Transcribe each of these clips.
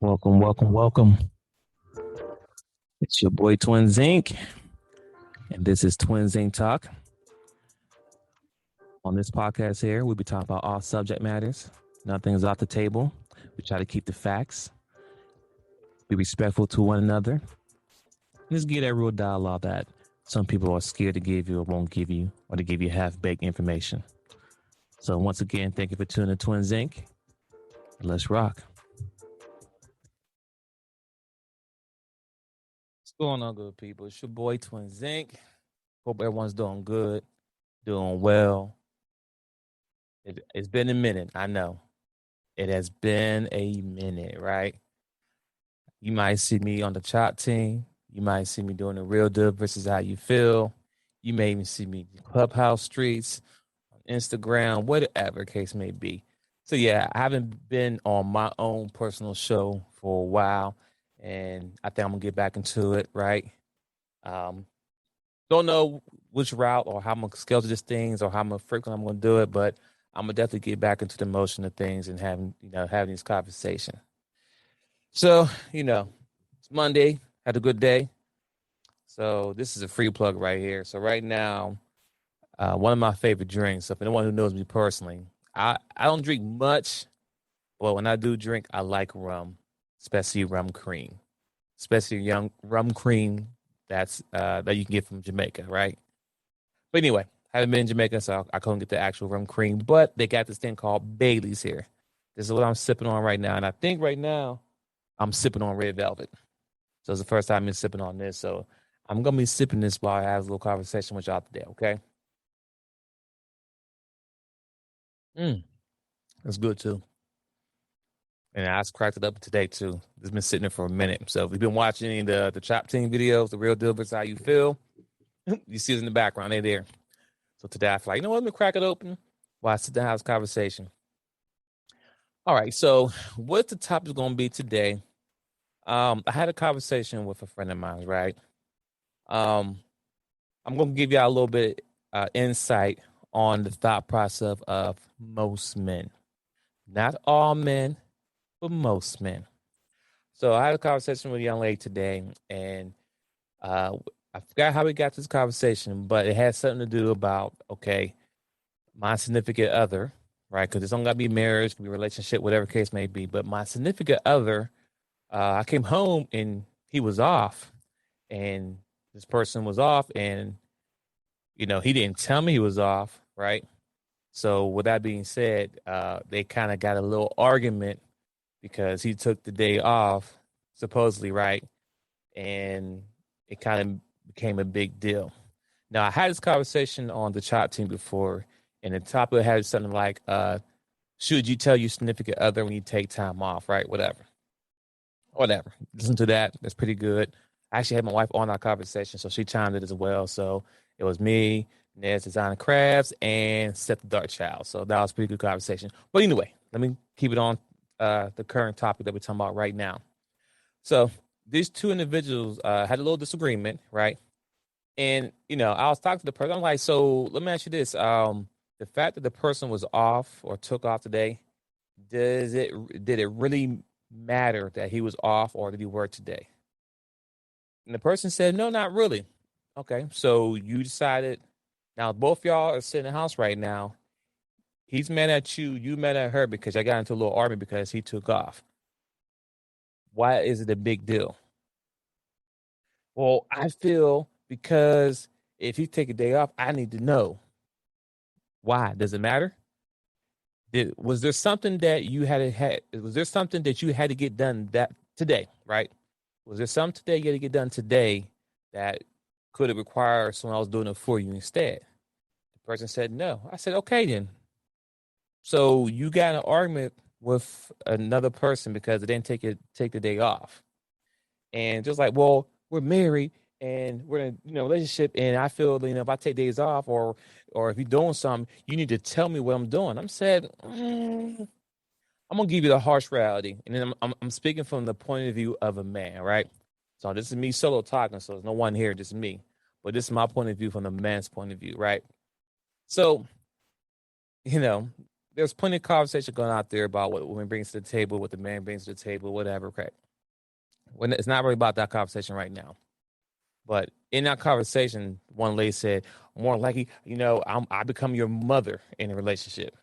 Welcome, welcome, welcome. It's your boy Twinsinc, and this is Twinsinc Talk. On this podcast here, we'll be talking about all subject matters. Nothing is off the table. We try to keep the facts, be respectful to one another, and just get that real dialogue that some people are scared to give you or won't give you, or to give you half-baked information. So once again, thank you for tuning in to Twinsinc. Let's rock. What's going on, good people? It's your boy Twinsinc. Hope everyone's doing good, doing well. It's been a minute. I know. It has been a minute, right? You might see me on the chop team. You might see me doing the real deal versus how you feel. You may even see me in Clubhouse streets, on Instagram, whatever case may be. So yeah, I haven't been on my own personal show for a while, and I think I'm gonna get back into it, right? Don't know which route or how I'm gonna schedule these things or how frequent I'm gonna do it, but I'm gonna definitely get back into the motion of things and having these conversations. So, it's Monday, had a good day. So this is a free plug right here. So right now, one of my favorite drinks, so for anyone who knows me personally, I don't drink much, but when I do drink, I like rum, especially rum cream, especially young rum cream that you can get from Jamaica, right? But anyway, I haven't been in Jamaica, so I couldn't get the actual rum cream, but they got this thing called Bailey's here. This is what I'm sipping on right now, and I think right now I'm sipping on red velvet. So it's the first time I'm sipping on this, so I'm gonna be sipping this while I have a little conversation with y'all today. Okay? That's good too. And I just cracked it up today too. It's been sitting there for a minute. So if you've been watching any of the Chop Team videos, the real deal versus how you feel, you see it in the background. They're there. So today I feel like, you know what? Let me crack it open while I sit down and have this conversation. All right. So what the topic is going to be today? I had a conversation with a friend of mine, right? I'm going to give you a little bit insight on the thought process of most men. Not all men, but most men. So I had a conversation with a young lady today, and I forgot how we got to this conversation, but it had something to do about, okay, my significant other, right? Because it's only got to be marriage, it can be relationship, whatever case may be. But my significant other, I came home and he was off, and this person was off, and he didn't tell me he was off, right? So with that being said, they kind of got a little argument because he took the day off, supposedly, right? And it kind of became a big deal. Now, I had this conversation on the Chop team before, and the topic had something like, should you tell your significant other when you take time off, right? Whatever. Listen to that. That's pretty good. I actually had my wife on our conversation, so she chimed in as well. So it was me, Ned's Design Crafts, and Seth the Dark Child. So that was a pretty good conversation. But anyway, let me keep it on the current topic that we're talking about right now. So these two individuals had a little disagreement, right? And I was talking to the person. I'm like, so let me ask you this: the fact that the person was off or took off today, did it really matter that he was off or did he work today? And the person said, no, not really. Okay, so you decided. Now both y'all are sitting in the house right now. He's mad at you. You mad at her because I got into a little argument because he took off. Why is it a big deal? Well, I feel because if you take a day off, I need to know why. Does it matter? Was there something that you was there something that you had to get done that today, right? Was there something today you had to get done today that could have required someone else doing it for you instead? The person said no. I said, okay then. So you got in an argument with another person because they didn't take the day off. And just like, well, we're married and we're in a relationship, and I feel if I take days off or if you're doing something, you need to tell me what I'm doing. I'm said, I'm gonna give you the harsh reality, and then I'm speaking from the point of view of a man, right? So this is me solo talking, so there's no one here, just me. But this is my point of view from the man's point of view, right? So, there's plenty of conversation going out there about what women brings to the table, what the man brings to the table, whatever. Okay, when it's not really about that conversation right now. But in that conversation, one lady said, "More likely, I become your mother in a relationship."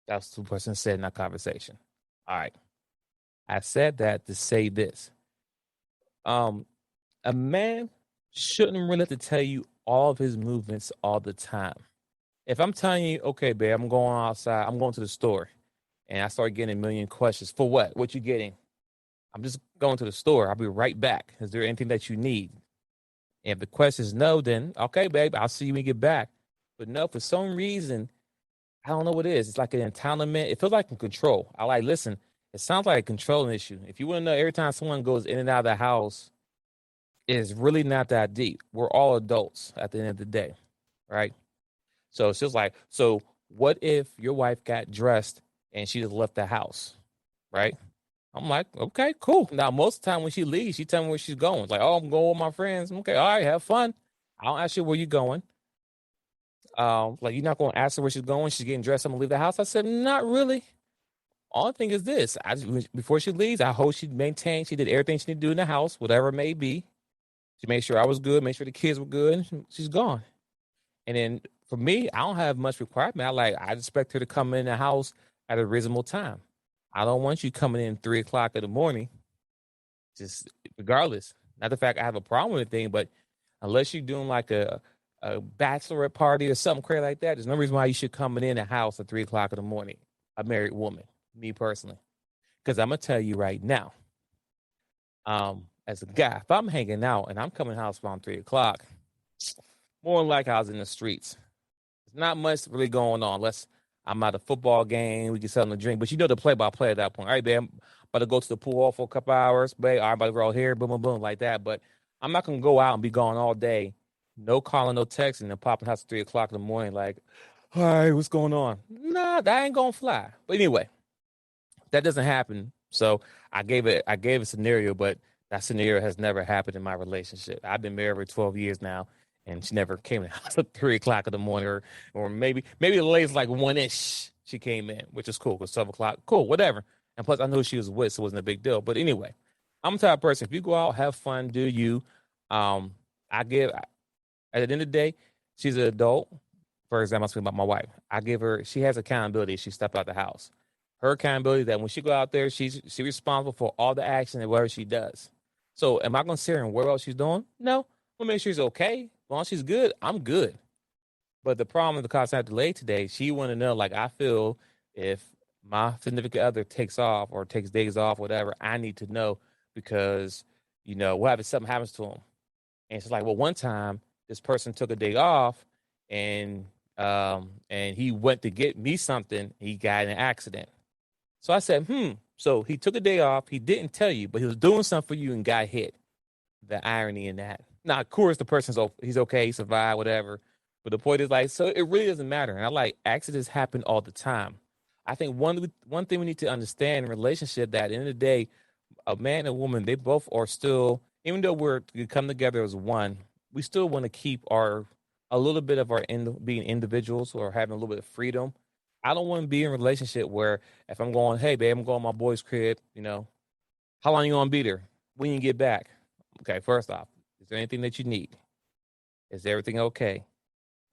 That's what the person said in that conversation. All right, I said that to say this: um, a man shouldn't really have to tell you all of his movements all the time. If I'm telling you, okay, babe, I'm going outside, I'm going to the store, and I start getting a million questions, for what? What you getting? I'm just going to the store. I'll be right back. Is there anything that you need? And if the question is no, then okay, babe, I'll see you when you get back. But no, for some reason, I don't know what it is. It's like an entitlement. It feels like control. I like, listen, it sounds like a controlling issue. If you want to know, every time someone goes in and out of the house, it's really not that deep. We're all adults at the end of the day, right? So it's just like, so what if your wife got dressed and she just left the house, right? I'm like, okay, cool. Now, most of the time when she leaves, she tell me where she's going. It's like, oh, I'm going with my friends. Okay, all right, have fun. I don't ask you where you going. Like, you're not going to ask her where she's going. She's getting dressed. I'm going to leave the house. I said, not really. All thing is this. Before she leaves, I hope she maintained, she did everything she needed to do in the house, whatever it may be. She made sure I was good, made sure the kids were good, and she's gone. And then for me, I don't have much requirement. I expect her to come in the house at a reasonable time. I don't want you coming in 3 o'clock in the morning, just regardless. Not the fact I have a problem with anything, but unless you're doing like a bachelorette party or something crazy like that, there's no reason why you should come in the house at 3 o'clock in the morning. A married woman, me personally. Because I'm gonna tell you right now, as a guy, if I'm hanging out and I'm coming to the house around 3 o'clock, more than likely I was in the streets. There's not much really going on unless I'm at a football game, we can sell them a drink. But you know the play by play at that point. All right, babe, I'm about to go to the pool for a couple hours, babe. All right, about to go out here, boom, boom, boom, like that. But I'm not gonna go out and be gone all day. No calling, no texting, and popping house at 3 o'clock in the morning, like, all right, what's going on? Nah, that ain't gonna fly. But anyway, that doesn't happen. So I gave a scenario, but that scenario has never happened in my relationship. I've been married for 12 years now, and she never came in the house at 3 o'clock in the morning, or maybe the latest like 1-ish she came in, which is cool because 12 o'clock, cool, whatever. And plus, I knew she was with, so it wasn't a big deal. But anyway, I'm the type of person. If you go out, have fun, do you? Um, I give at the end of the day, she's an adult. For example, I'm speaking about my wife. I give her. She has accountability. If she step out the house. Her accountability that when she go out there, she's responsible for all the action and whatever she does. So, am I going to sit here and worry about what she's doing? No. I'm gonna make sure she's okay. As long as she's good, I'm good. But the problem with the constant delay today, she want to know, like, I feel if my significant other takes off or takes days off, whatever, I need to know because, what happens if something happens to him? And she's like, well, one time this person took a day off and he went to get me something. He got in an accident. So I said, So he took a day off. He didn't tell you, but he was doing something for you and got hit. The irony in that. Now, of course, the he's okay, he survived, whatever. But the point is, like, so it really doesn't matter. And I like accidents happen all the time. I think one thing we need to understand in a relationship that at the end of the day, a man and a woman, they both are still, even though we come together as one, we still want to keep a little bit of being individuals or having a little bit of freedom. I don't want to be in a relationship where if I'm going, hey babe, I'm going to my boy's crib, how long you gonna be there? When you get back? Okay, first off, is there anything that you need? Is everything okay?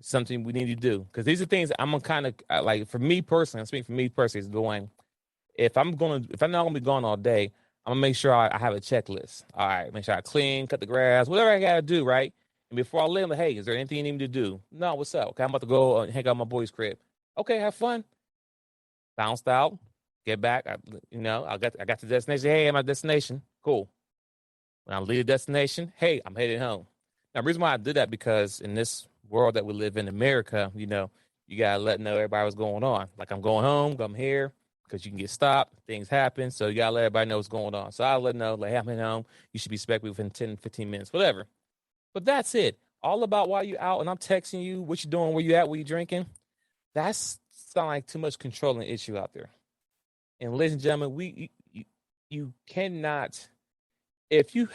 Something we need to do? Because these are things I'm gonna kind of like. For me personally, I'm speaking for me personally, is going. If I'm not gonna be gone all day, I'm gonna make sure I have a checklist. All right, make sure I clean, cut the grass, whatever I gotta do, right? And before I leave, I'm like, hey, is there anything you need me to do? No, what's up? Okay, I'm about to go hang out at my boy's crib. Okay, have fun. Bounced out, get back. I got to the destination. Hey, I'm at destination. Cool. When I leave the destination, hey, I'm heading home. Now, the reason why I did that because in this world that we live in America, you gotta let know everybody what's going on. Like I'm going home, I'm here because you can get stopped, things happen, so you gotta let everybody know what's going on. So I let them know, like, hey, I'm heading home. You should be expecting me within 10, 15 minutes, whatever. But that's it. All about while you out and I'm texting you, what you doing, where you at, what you drinking. That's sound like too much controlling issue out there. And ladies and gentlemen, you cannot if you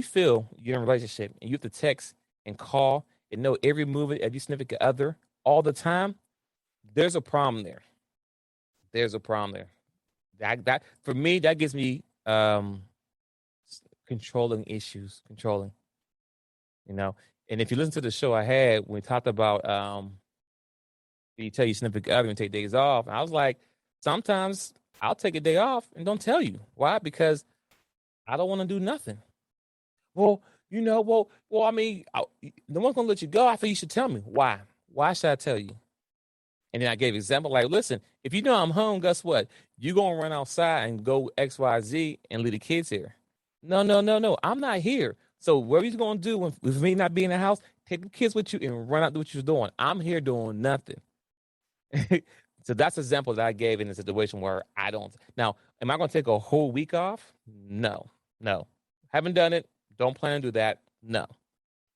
feel you're in a relationship and you have to text and call and know every movement of your significant other all the time, there's a problem there. There's a problem there. That for me, that gives me controlling issues. Controlling, you know. And if you listen to the show I had, when we talked about you tell your significant other and take days off, I was like, sometimes I'll take a day off and don't tell you. Why? Because I don't want to do nothing. Well, I mean, no one's gonna let you go. I think you should tell me why. Why should I tell you? And then I gave example like, listen, if you know I'm home, guess what? You gonna run outside and go X, Y, Z and leave the kids here. No, no, no, no. I'm not here. So what are you gonna do with me not being in the house? Take the kids with you and run out do what you're doing. I'm here doing nothing. So that's an example that I gave in a situation where I don't. Now, am I going to take a whole week off? No, no. Haven't done it. Don't plan to do that. No.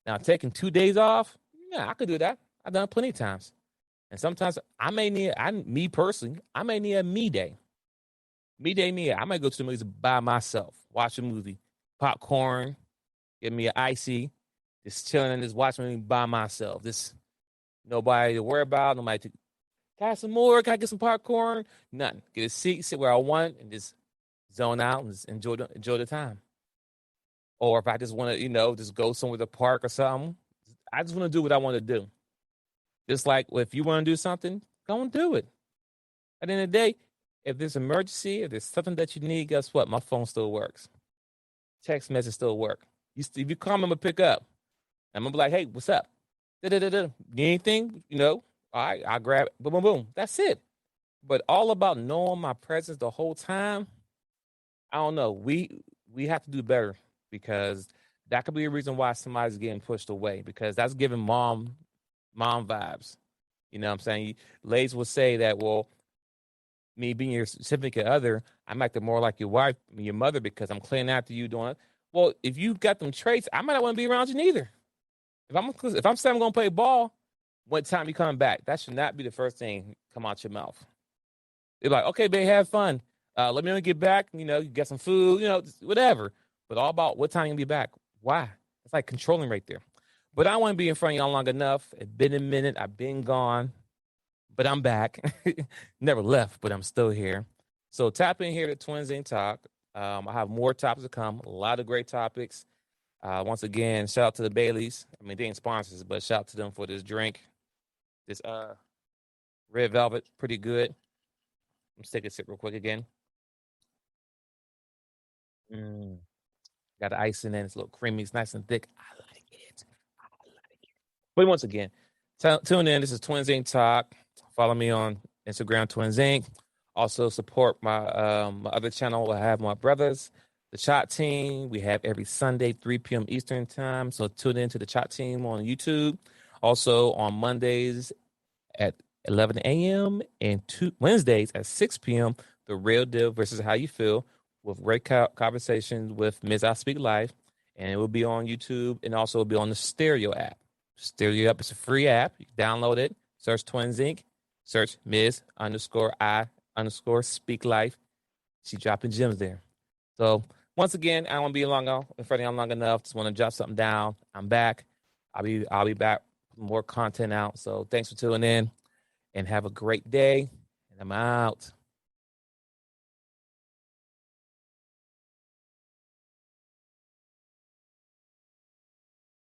Now, taking 2 days off? Yeah, I could do that. I've done it plenty of times. And sometimes me personally, I may need a me day. Me day, me. I might go to the movies by myself, watch a movie, popcorn, get me an icy, just chilling and just watching me by myself. Just nobody to worry about, nobody to got some more, can I get some popcorn? Nothing. Get a seat, sit where I want, and just zone out and just enjoy the time. Or if I just want to, just go somewhere to the park or something, I just want to do what I want to do. Just like if you want to do something, go and do it. At the end of the day, if there's an emergency, if there's something that you need, guess what? My phone still works. Text message still work. If you call me, I'm going to pick up. I'm going to be like, hey, what's up? Need anything? All right, I'll grab it. Boom, boom, boom. That's it. But all about knowing my presence the whole time, I don't know. We have to do better because that could be a reason why somebody's getting pushed away because that's giving mom vibes. You know what I'm saying? Ladies will say that, well, me being your significant other, I'm acting more like your wife, your mother, because I'm cleaning after you doing it. Well, if you got them traits, I might not want to be around you neither. If I'm saying I'm going to play ball, what time you coming back? That should not be the first thing come out your mouth. They're like, okay, babe, have fun. Let me know when you get back. You get some food, whatever. But all about what time you be back. Why? It's like controlling right there. But I don't want to be in front of y'all long enough. It's been a minute. I've been gone. But I'm back. Never left, but I'm still here. So tap in here to Twinsinc Talk. I have more topics to come. A lot of great topics. Once again, shout out to the Baileys. I mean, they ain't sponsors, but shout out to them for this drink. This red velvet, pretty good. Let's take a sip real quick again. Got the ice in it. It's a little creamy. It's nice and thick. I like it. But once again, tune in. This is Twinsinc Talk. Follow me on Instagram, Twinsinc. Also support my my other channel. I have my brothers, the Chat Team. We have every Sunday, 3 p.m. Eastern time. So tune in to the Chat Team on YouTube. Also on Mondays at 11 a.m. and Wednesdays at 6 p.m. The Real Deal versus How You Feel with great conversations with Ms. I Speak Life. And it will be on YouTube and also will be on the Stereo app. Stereo app is a free app. You can download it. Search Twinsinc. Search Ms_I_Speak Life. She's dropping gems there. So once again, I don't want to be in front of you long enough. Just want to jot something down. I'm back. I'll be back with more content out. So thanks for tuning in and have a great day. And I'm out.